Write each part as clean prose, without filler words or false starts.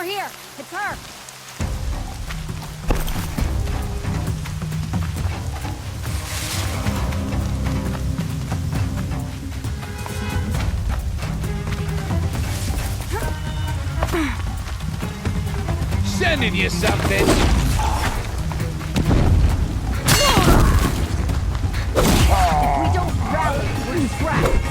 here! It's her! Sending you something! If we don't rally, we're trapped!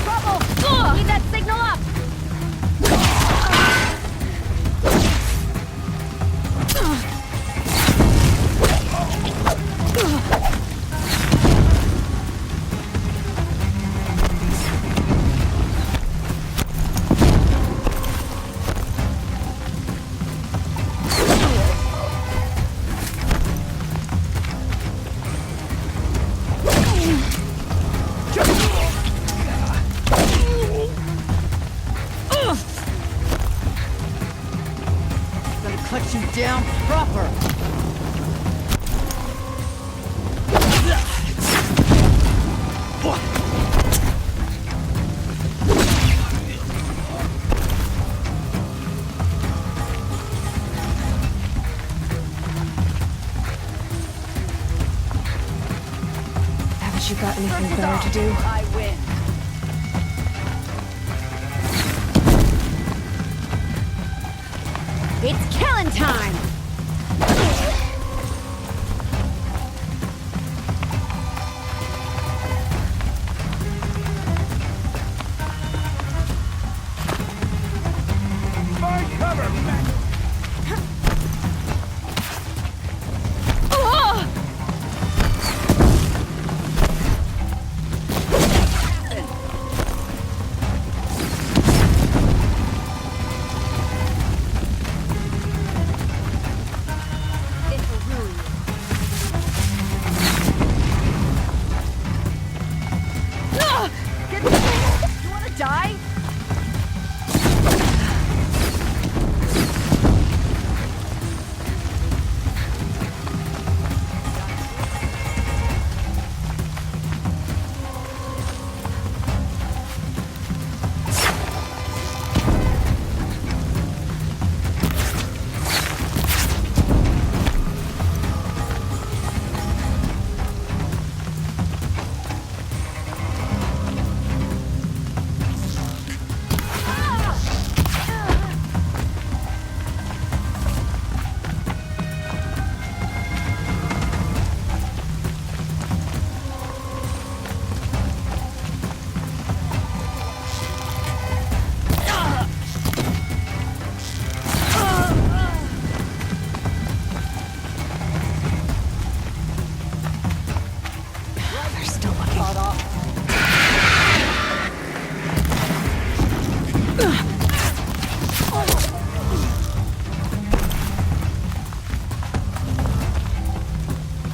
Trouble! Need that signal up! Cut you down proper! Haven't you got anything better to do? I win. It's killing time! Find cover, man! You wanna die?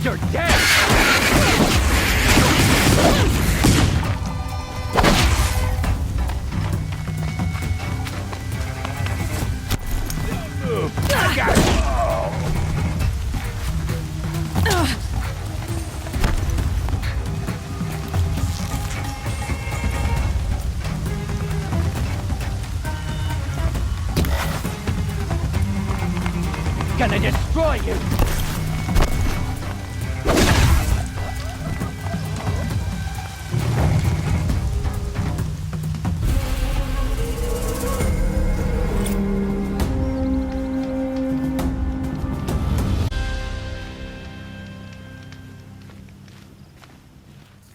You're dead! I got it! Gonna destroy you!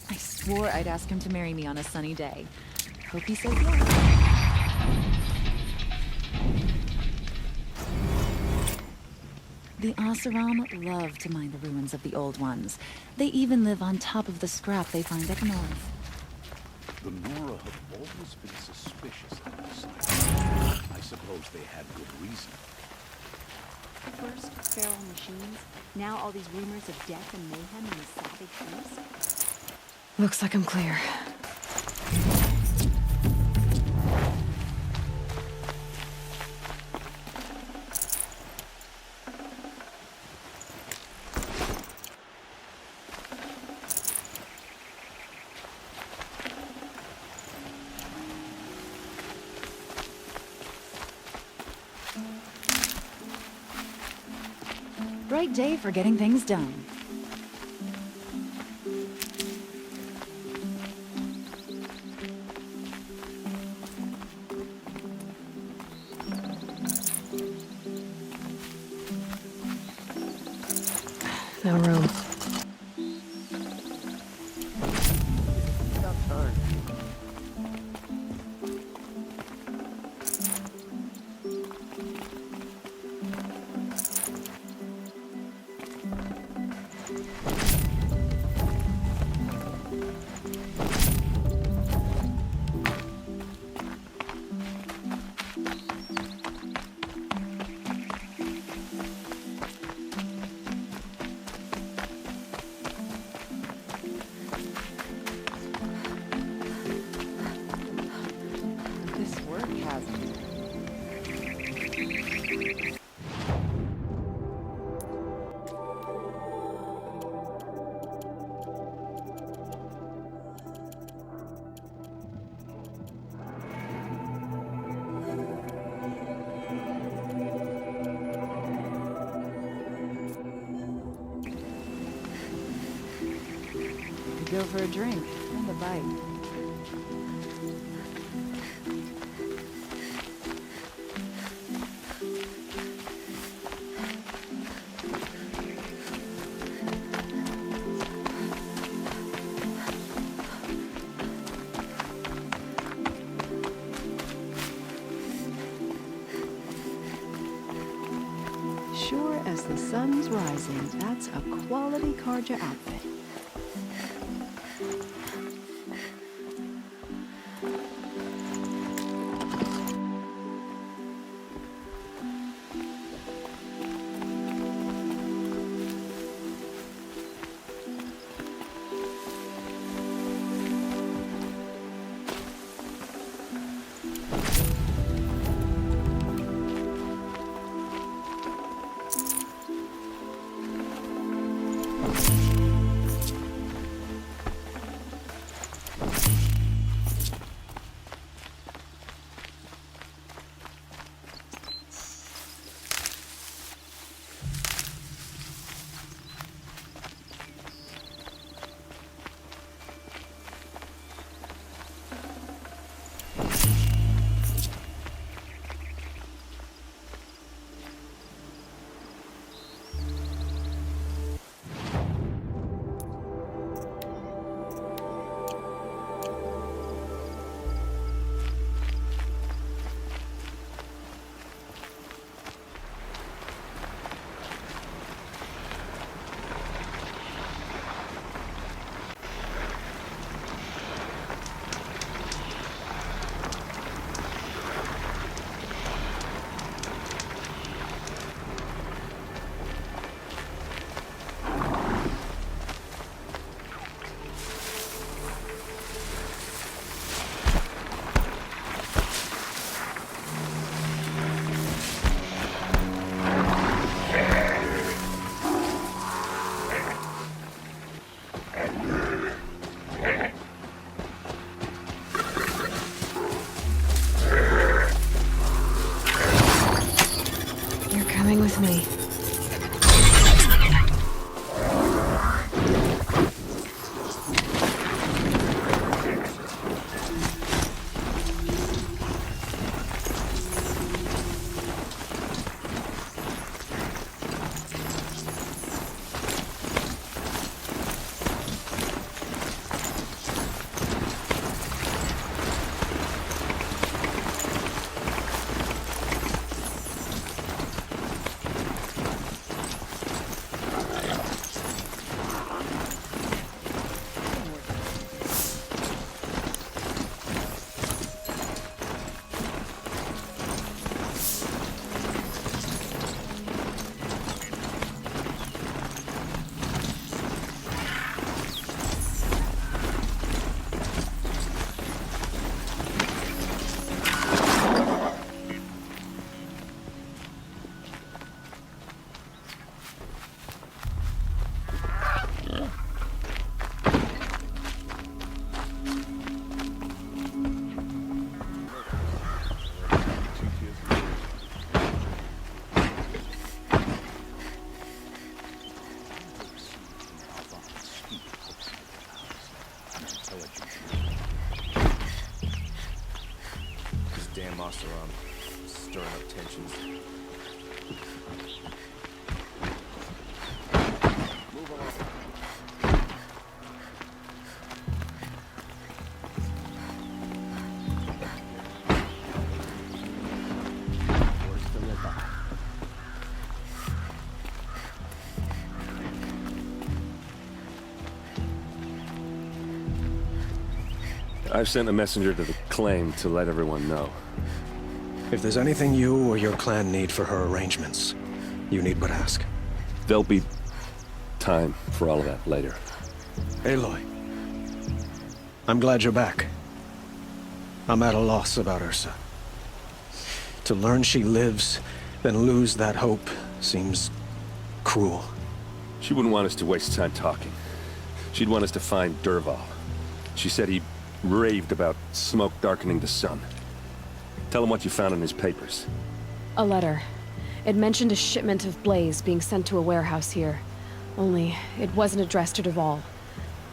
I swore I'd ask him to marry me on a sunny day. Hope he says yes. The Oseram love to mine the ruins of the old ones. They even live on top of the scrap they find up north. The Nora have always been suspicious of the site. I suppose they had good reason. First, feral machines. Now all these rumors of death and mayhem in the savage groups. Looks like I'm clear. bright day for getting things done. No room. This work hasn't. Go for a drink and a bite. Sure as the sun's rising, that's a quality Karja outfit. intelligence. This damn Oseram stirring up tensions. Move along. Where's the Dervahl? I've sent a messenger to the claim to let everyone know. If there's anything you or your clan need for her arrangements, you need but ask. There'll be time for all of that later. Aloy, I'm glad you're back. I'm at a loss about Ursa. To learn she lives, then lose that hope, seems cruel. She wouldn't want us to waste time talking. She'd want us to find Dervahl. She said he raved about smoke darkening the sun. Tell him what you found in his papers. A letter. It mentioned a shipment of blaze being sent to a warehouse here. Only, it wasn't addressed to Dervahl.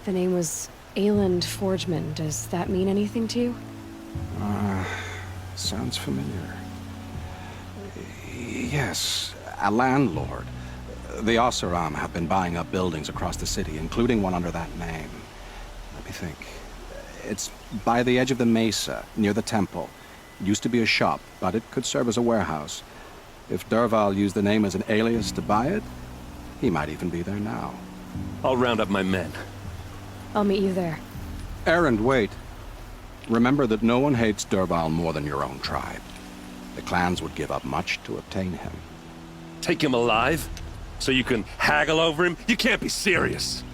The name was Erend Forgeman. Does that mean anything to you? Sounds familiar. Yes, a landlord. The Oseram have been buying up buildings across the city, including one under that name. Let me think. It's by the edge of the mesa, near the temple. It used to be a shop, but it could serve as a warehouse. If Dervahl used the name as an alias to buy it, he might even be there now. I'll round up my men. I'll meet you there. Erend, wait. Remember that no one hates Dervahl more than your own tribe. The clans would give up much to obtain him. Take him alive? So you can haggle over him? You can't be serious.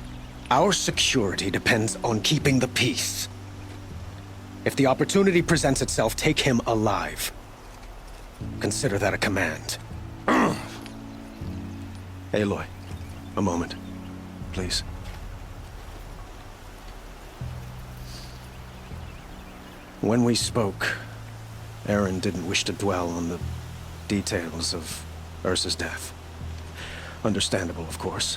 Our security depends on keeping the peace. If the opportunity presents itself, take him alive. Consider that a command. Aloy, a moment, please. When we spoke, Erend didn't wish to dwell on the details of Ursa's death. Understandable, of course.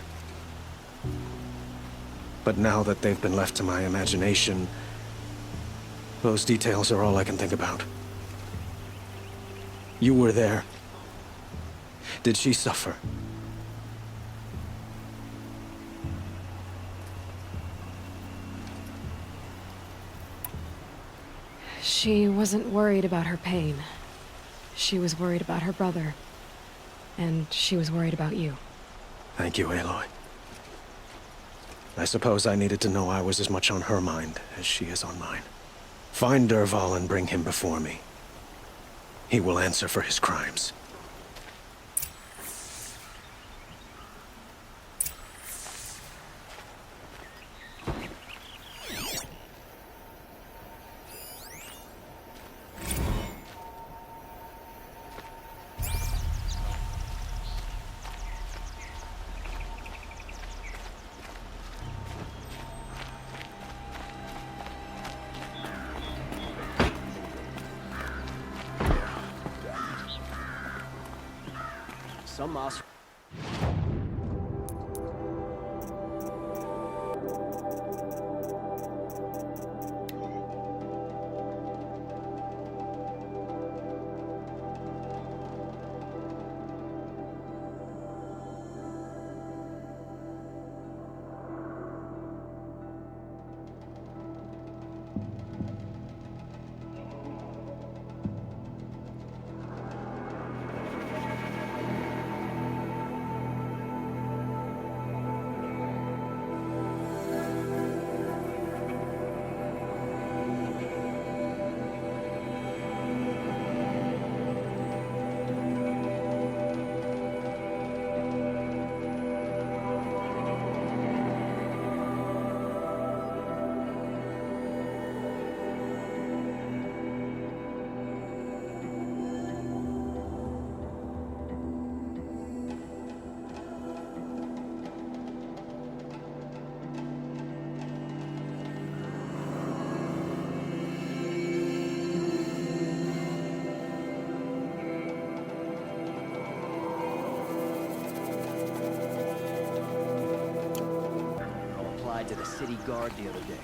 But now that they've been left to my imagination, those details are all I can think about. You were there. Did she suffer? She wasn't worried about her pain. She was worried about her brother. And she was worried about you. Thank you, Aloy. I suppose I needed to know I was as much on her mind as she is on mine. Find Dervahl and bring him before me. He will answer for his crimes. Some Oseram. city guard the other day.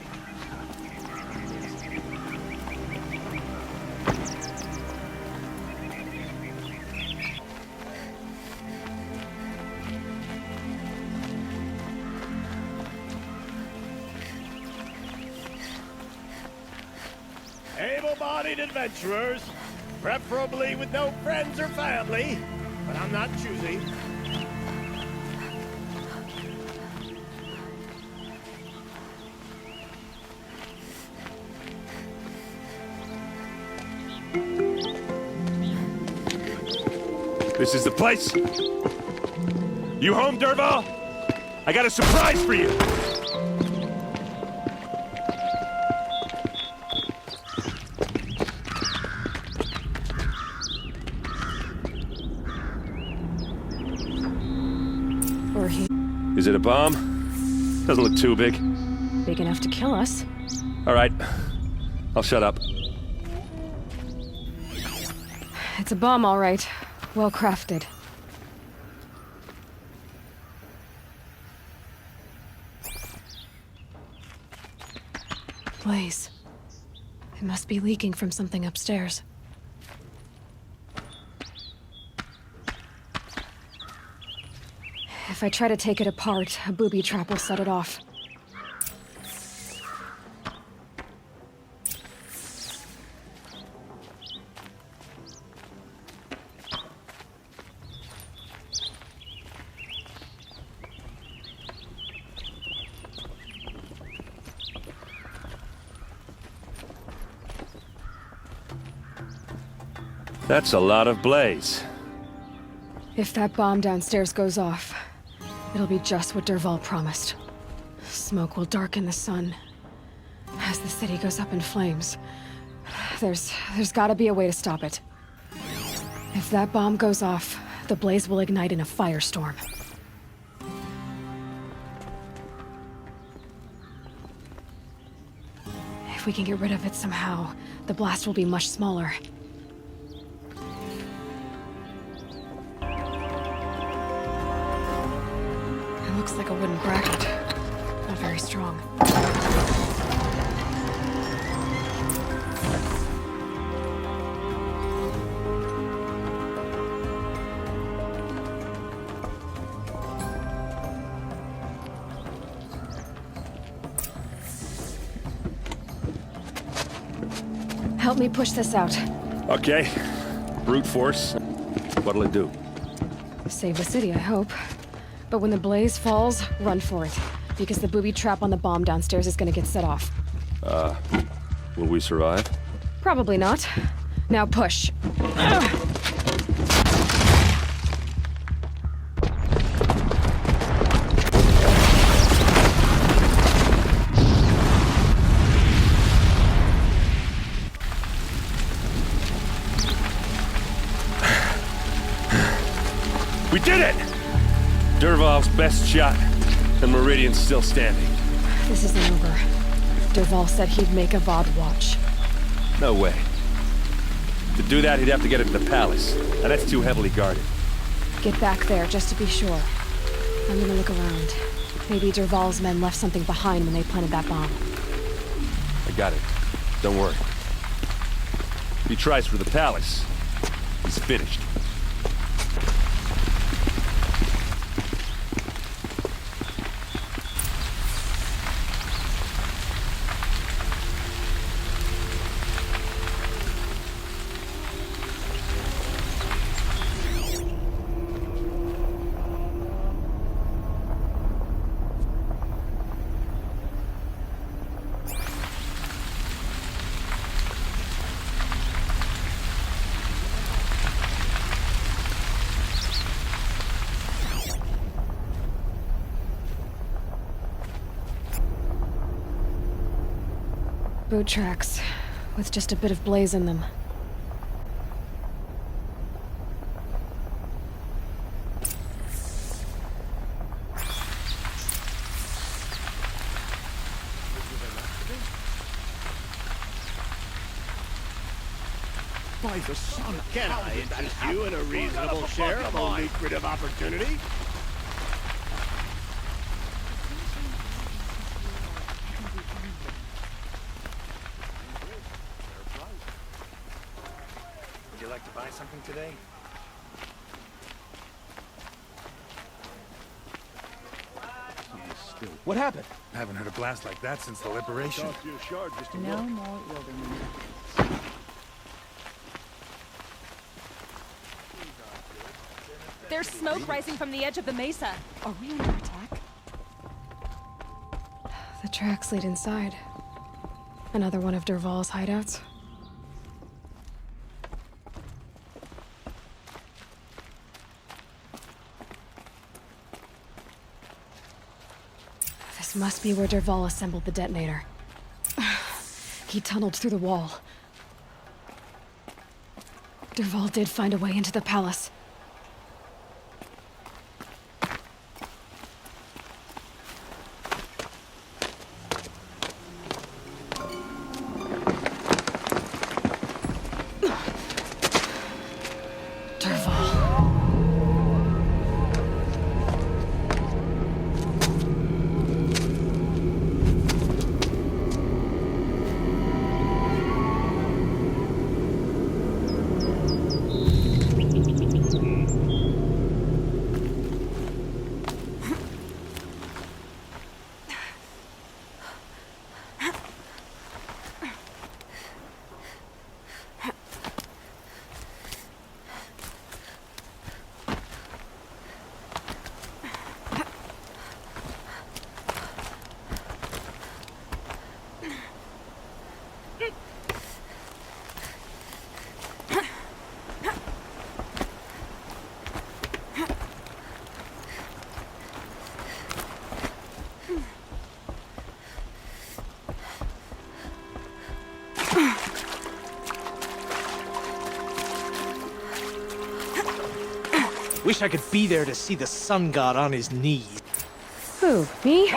Able-bodied adventurers, preferably with no friends or family, but I'm not choosy. This is the place. You home, Dervahl? I got a surprise for you. Or he Is it a bomb? Doesn't look too big. big enough to kill us. All right. I'll shut up. It's a bomb, all right. Well crafted. Blaze. It must be leaking from something upstairs. If I try to take it apart, a booby trap will set it off. That's a lot of blaze. If that bomb downstairs goes off, it'll be just what Dervahl promised. Smoke will darken the sun. As the city goes up in flames, there's gotta be a way to stop it. If that bomb goes off, the blaze will ignite in a firestorm. If we can get rid of it somehow, the blast will be much smaller. It looks like a wooden bracket. Not very strong. Help me push this out. Okay. Brute force. What'll it do? Save the city, I hope. But when the blaze falls, run for it. Because the booby trap on the bomb downstairs is gonna get set off. Will we survive? Probably not. Now push. We did it! Dervahl's best shot, and Meridian's still standing. This isn't over. Dervahl said he'd make Avad watch. No way. To do that, he'd have to get into the palace, and that's too heavily guarded. Get back there, just to be sure. I'm gonna look around. Maybe Dervahl's men left something behind when they planted that bomb. I got it. Don't worry. If he tries for the palace, he's finished. Boot tracks, with just a bit of blaze in them. By the sun, can I interest you in a reasonable share of a lucrative opportunity? like to buy something today? What happened? Haven't heard a blast like that since the liberation. No more wilderness. There's smoke rising from the edge of the mesa. Are we under attack? The tracks lead inside. Another one of Dervahl's hideouts. This must be where Dervahl assembled the detonator. He tunneled through the wall. Dervahl did find a way into the palace. Wish I could be there to see the sun god on his knees. Who, me?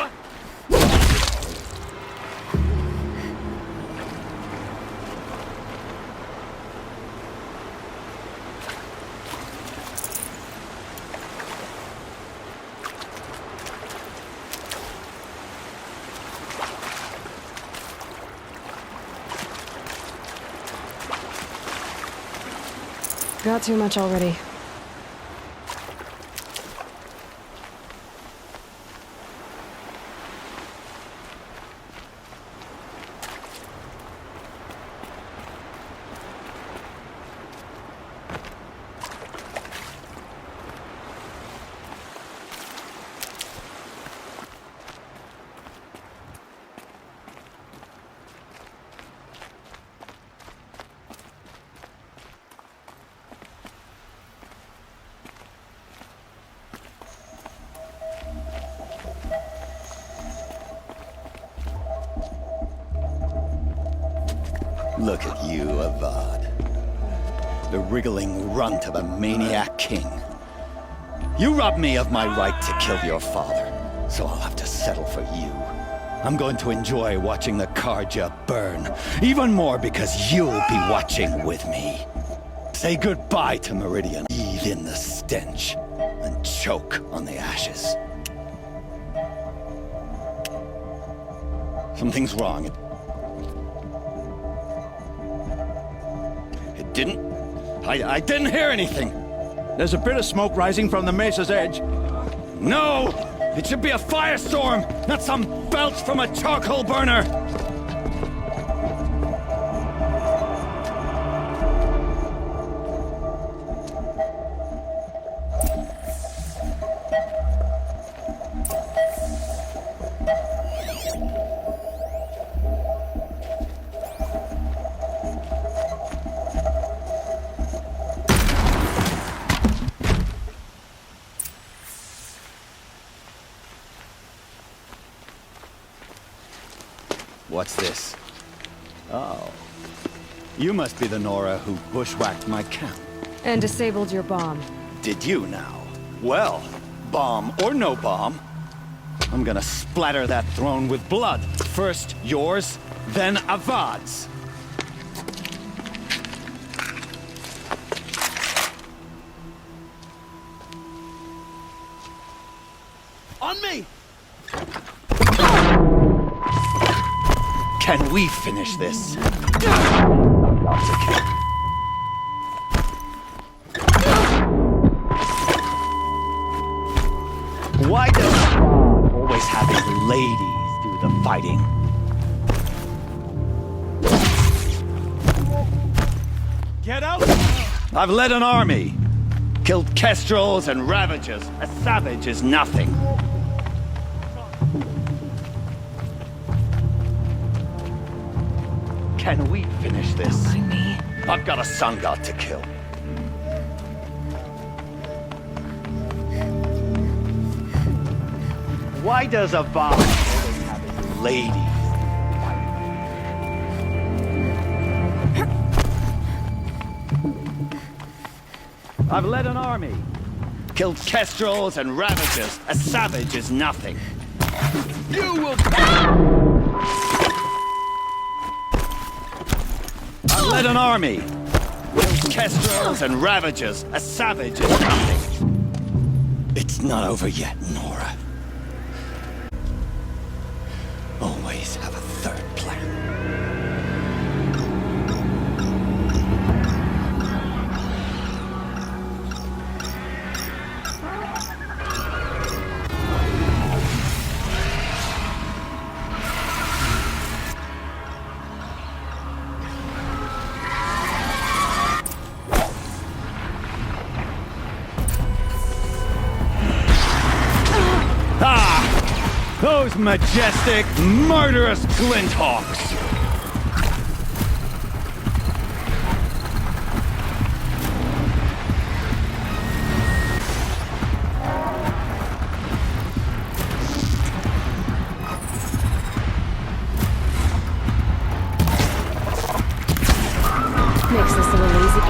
Got too much already. Look at you, Avad. The wriggling runt of a maniac king. You robbed me of my right to kill your father, so I'll have to settle for you. I'm going to enjoy watching the Karja burn, even more because you'll be watching with me. Say goodbye to Meridian, breathe in the stench, and choke on the ashes. Something's wrong. It didn't... I didn't hear anything. There's a bit of smoke rising from the mesa's edge. No! It should be a firestorm, not some belch from a charcoal burner! What's this? Oh. You must be the Nora who bushwhacked my camp. And disabled your bomb. Did you now? Well, bomb or no bomb, I'm gonna splatter that throne with blood. First yours, then Avad's. On me! Can we finish this? ladies do the fighting. Get out! I've led an army. Killed kestrels and ravagers. A savage is nothing. Can we finish this? Mind me. I've got a sun god to kill. Why does Avad always have his ladies? I've led an army. Killed kestrels and ravagers. A savage is nothing. You will... I've led an army. Killed kestrels and ravagers. A savage is nothing. It's not over yet, Nora. Always have a third plan. Those majestic, murderous glinthawks! Makes this a little easy.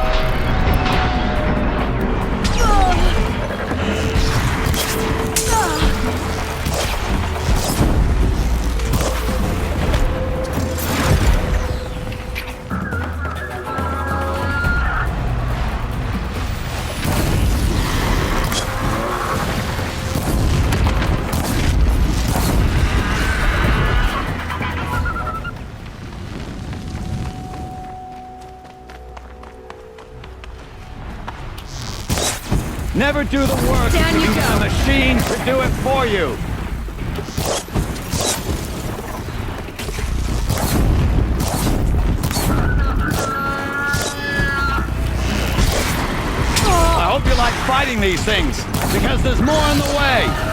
Never do the work. Down you Use go. the machine to do it for you. I hope you like fighting these things, because there's more in the way.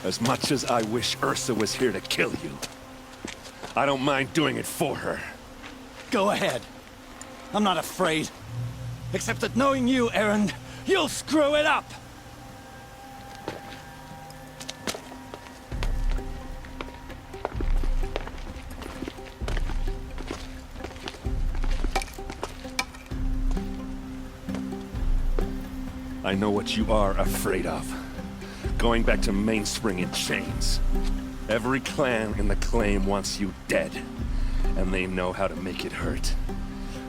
As much as I wish Ursa was here to kill you, I don't mind doing it for her. Go ahead. I'm not afraid. Except that knowing you, Erend, you'll screw it up! I know what you are afraid of. Going back to Mainspring in chains. Every clan in the claim wants you dead, and they know how to make it hurt.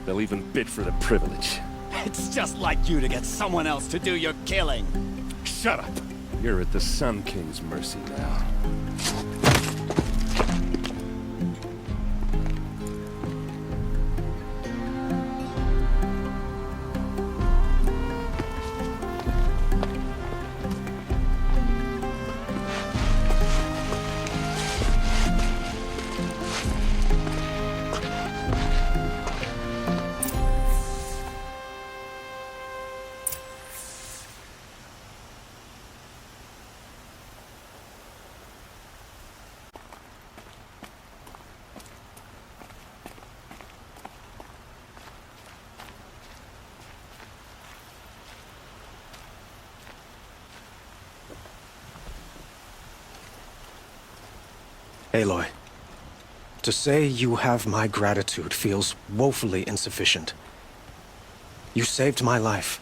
They'll even bid for the privilege. It's just like you to get someone else to do your killing. Shut up! You're at the Sun King's mercy now. Aloy, to say you have my gratitude feels woefully insufficient. You saved my life.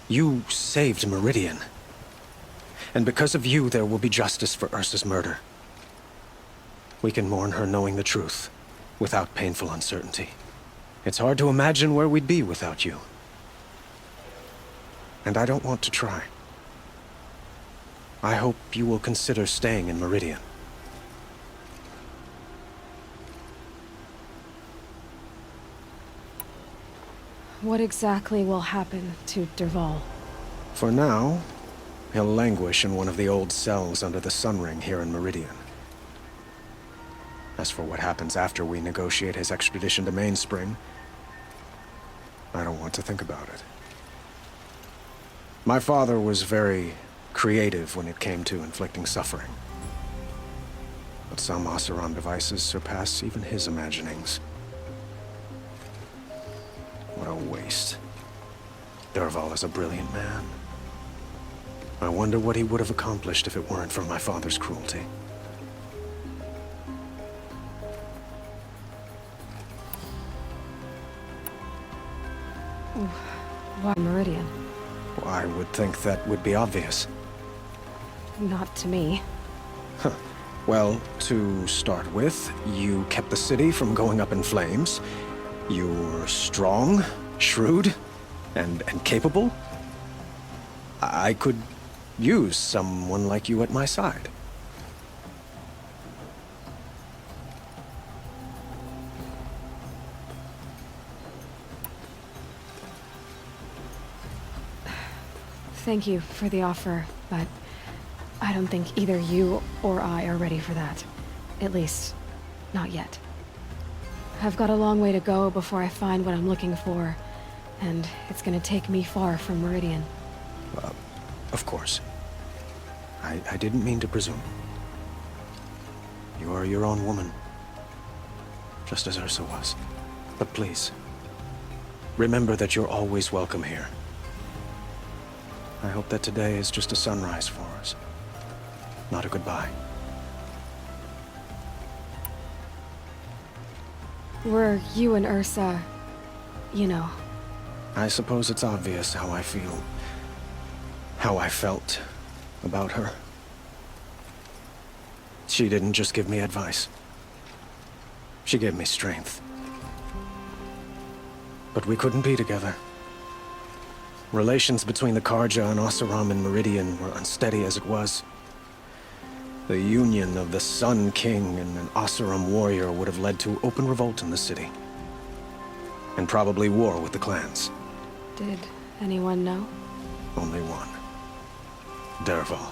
You saved Meridian. And because of you, there will be justice for Ursa's murder. We can mourn her knowing the truth, without painful uncertainty. It's hard to imagine where we'd be without you. And I don't want to try. I hope you will consider staying in Meridian. What exactly will happen to Dervahl? For now, he'll languish in one of the old cells under the Sun Ring here in Meridian. As for what happens after we negotiate his extradition to Mainspring, I don't want to think about it. My father was very creative when it came to inflicting suffering. But some Oseram devices surpass even his imaginings. What a waste. Dervahl is a brilliant man. I wonder what he would have accomplished if it weren't for my father's cruelty. Why Meridian? I would think that would be obvious. Not to me. Huh. Well, to start with, you kept the city from going up in flames. You're strong, shrewd, and capable. I could use someone like you at my side. Thank you for the offer, but I don't think either you or I are ready for that. At least, not yet. I've got a long way to go before I find what I'm looking for, and it's gonna take me far from Meridian. Of course. I didn't mean to presume. You are your own woman, just as Ursa was. But please, remember that you're always welcome here. I hope that today is just a sunrise for us, not a goodbye. Were you and Ursa, you know? I suppose it's obvious how I feel, how I felt about her. She didn't just give me advice. She gave me strength. But we couldn't be together. Relations between the Karja and Oseram and Meridian were unsteady as it was. The union of the Sun King and an Oseram warrior would have led to open revolt in the city. And probably war with the clans. Did anyone know? Only one. Dervahl.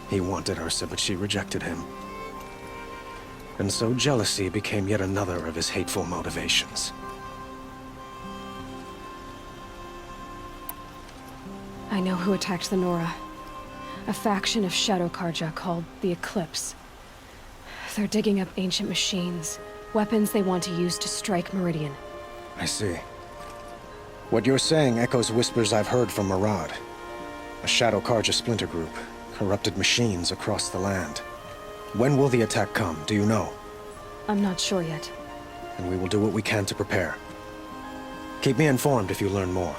He wanted Ursa, but she rejected him. And so jealousy became yet another of his hateful motivations. I know who attacked the Nora. A faction of Shadow Karja called the Eclipse. They're digging up ancient machines, weapons they want to use to strike Meridian. I see. What you're saying echoes whispers I've heard from Murad. A Shadow Karja splinter group, corrupted machines across the land. When will the attack come, do you know? I'm not sure yet. And we will do what we can to prepare. Keep me informed if you learn more.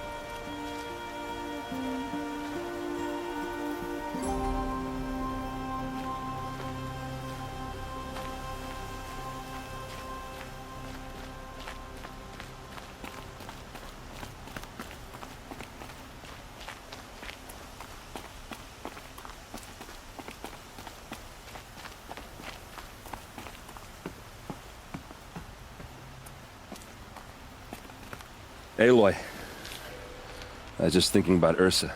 Aloy. I was just thinking about Ursa.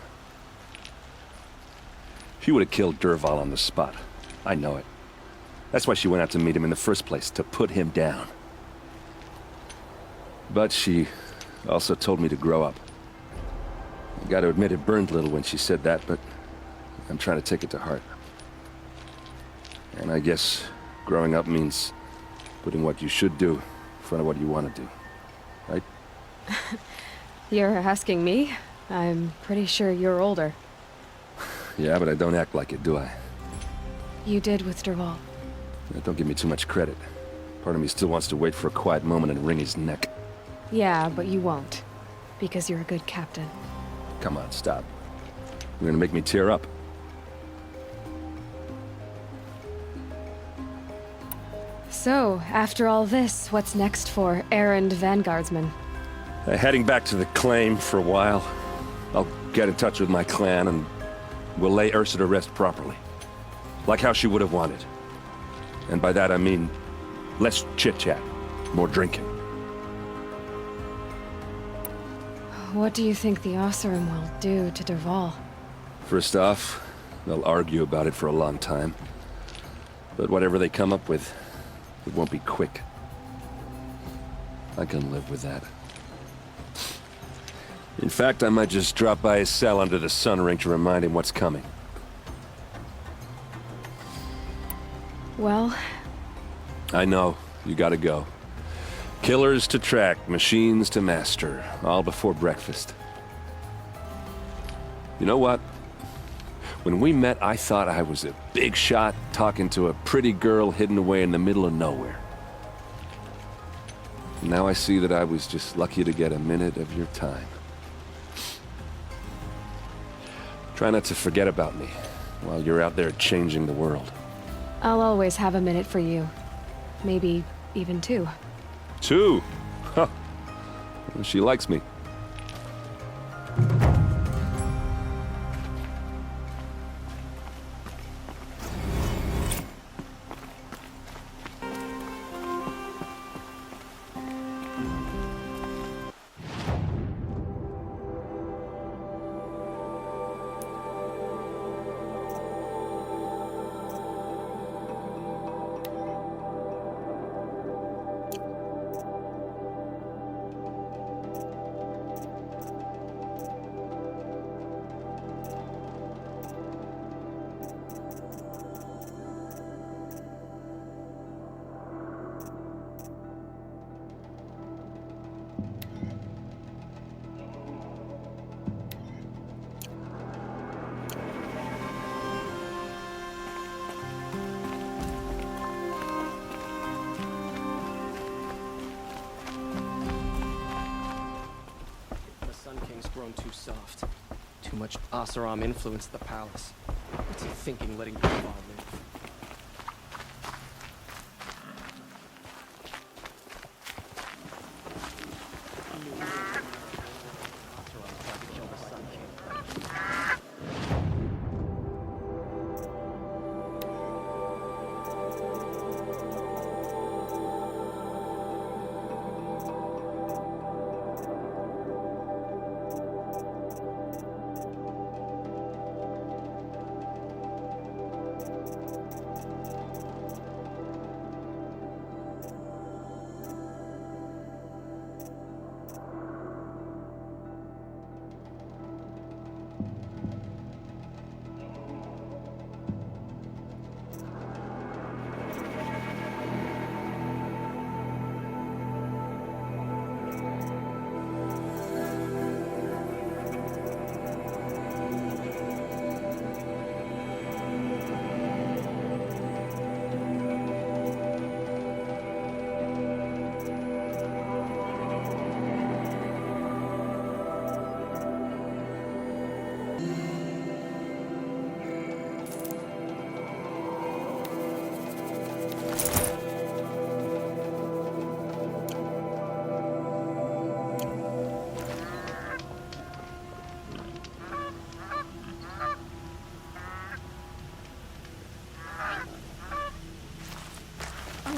She would have killed Dervahl on the spot. I know it. That's why she went out to meet him in the first place, to put him down. But she also told me to grow up. I gotta admit it burned a little when she said that, but I'm trying to take it to heart. And I guess growing up means putting what you should do in front of what you want to do. Right? You're asking me? I'm pretty sure you're older. Yeah, but I don't act like it, do I? You did with Dervahl. Don't give me too much credit. Part of me still wants to wait for a quiet moment and wring his neck. Yeah, but you won't. Because you're a good captain. Come on, stop. You're gonna make me tear up. So, after all this, what's next for Erend Vanguardsman? Heading back to the claim for a while. I'll get in touch with my clan and we'll lay Ursa to rest properly. Like how she would have wanted. And by that I mean less chit-chat, more drinking. What do you think the Oseram will do to Dervahl? First off, they'll argue about it for a long time. But whatever they come up with, it won't be quick. I can live with that. In fact, I might just drop by his cell under the sun ring to remind him what's coming. Well... I know. You gotta go. Killers to track, machines to master, all before breakfast. You know what? When we met, I thought I was a big shot talking to a pretty girl hidden away in the middle of nowhere. Now I see that I was just lucky to get a minute of your time. Try not to forget about me while you're out there changing the world. I'll always have a minute for you. Maybe even 2. 2? Huh. She likes me. Grown too soft. Too much Oseram influence at the palace. What's he thinking letting Dervahl live?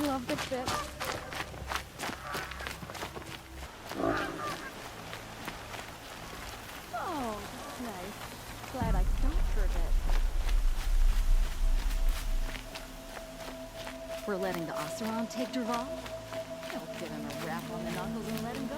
Love this bit. Oh, that's nice. Glad I stopped for a bit. We're letting the Oseram take Dervahl? They'll give him a rap on the knuckles and let him go.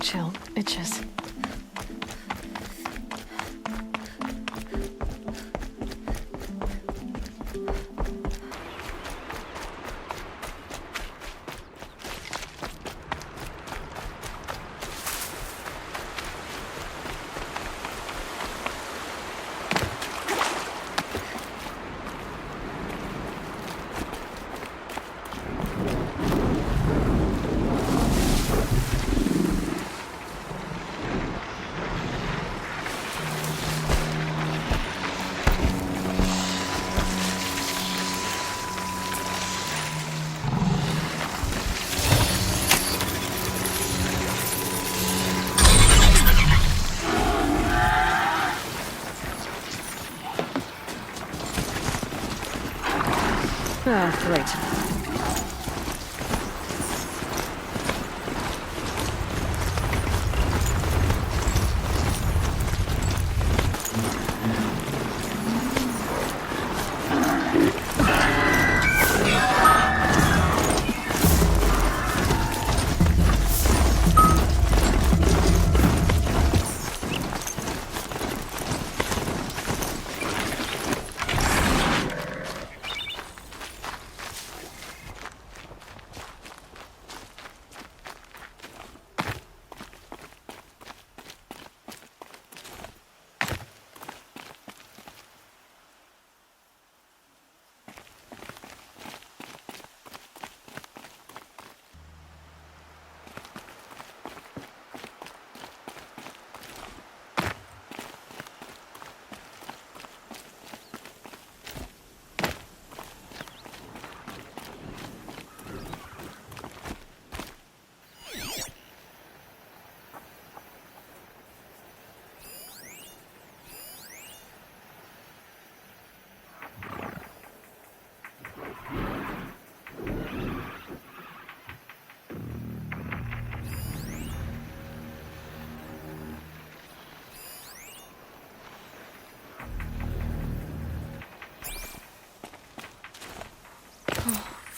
chill. Itches. Oh, great.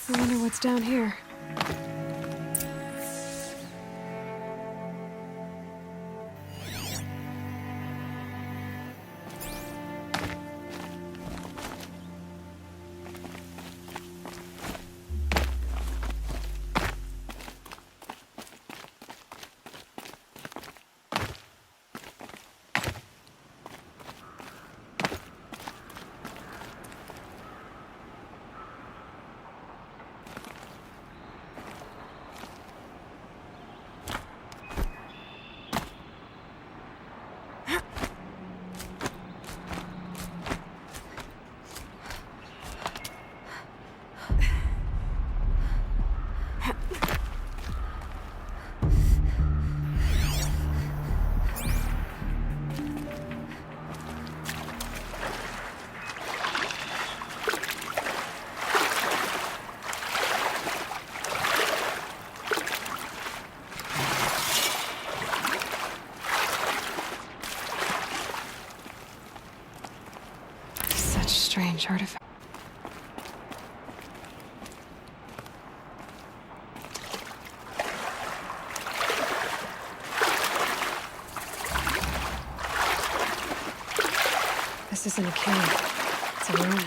I wonder what's down here. Strange artifact. This isn't a cave. It's a room.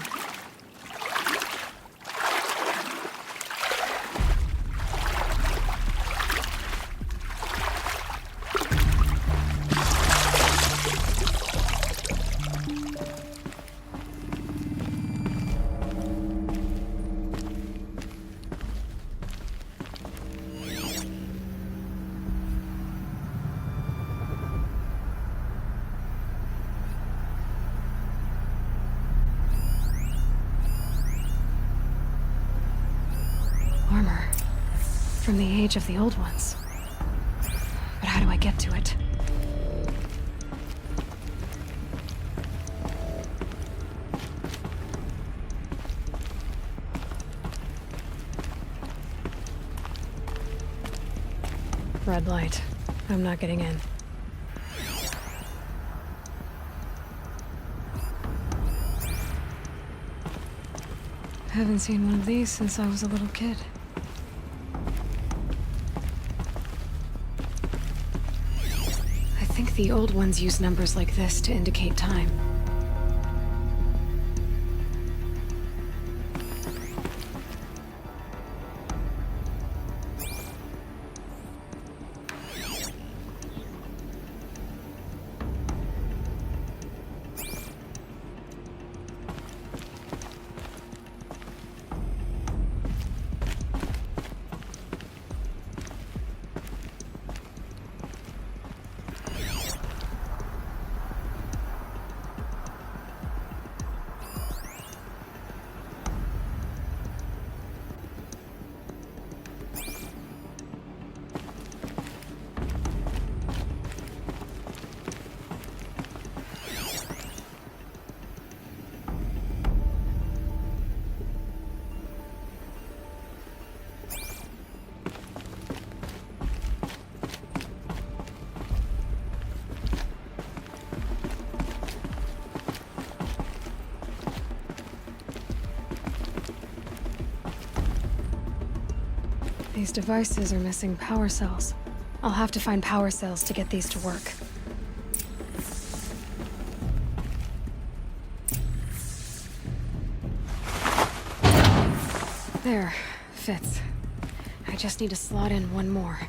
Armor. From the age of the old ones. But how do I get to it? Red light. I'm not getting in. Haven't seen one of these since I was a little kid. The old ones use numbers like this to indicate time. These devices are missing power cells. I'll have to find power cells to get these to work. There, fits. I just need to slot in one more.